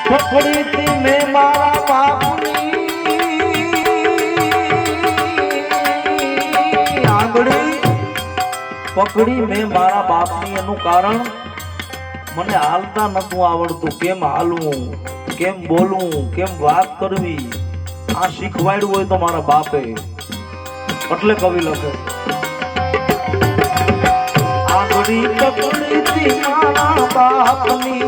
પકડી તી મેં મારા બાપની આંગળી, પકડી મેં મારા બાપની. એનું કારણ મને હાલતા નતું આવડતું. કેમ હાલવું, કેમ બોલવું, કેમ વાત કરવી, આ શીખવાડ્યું હોય તો મારા બાપે. એટલે કવિ લખે આંગળી પકડી તી મારા બાપની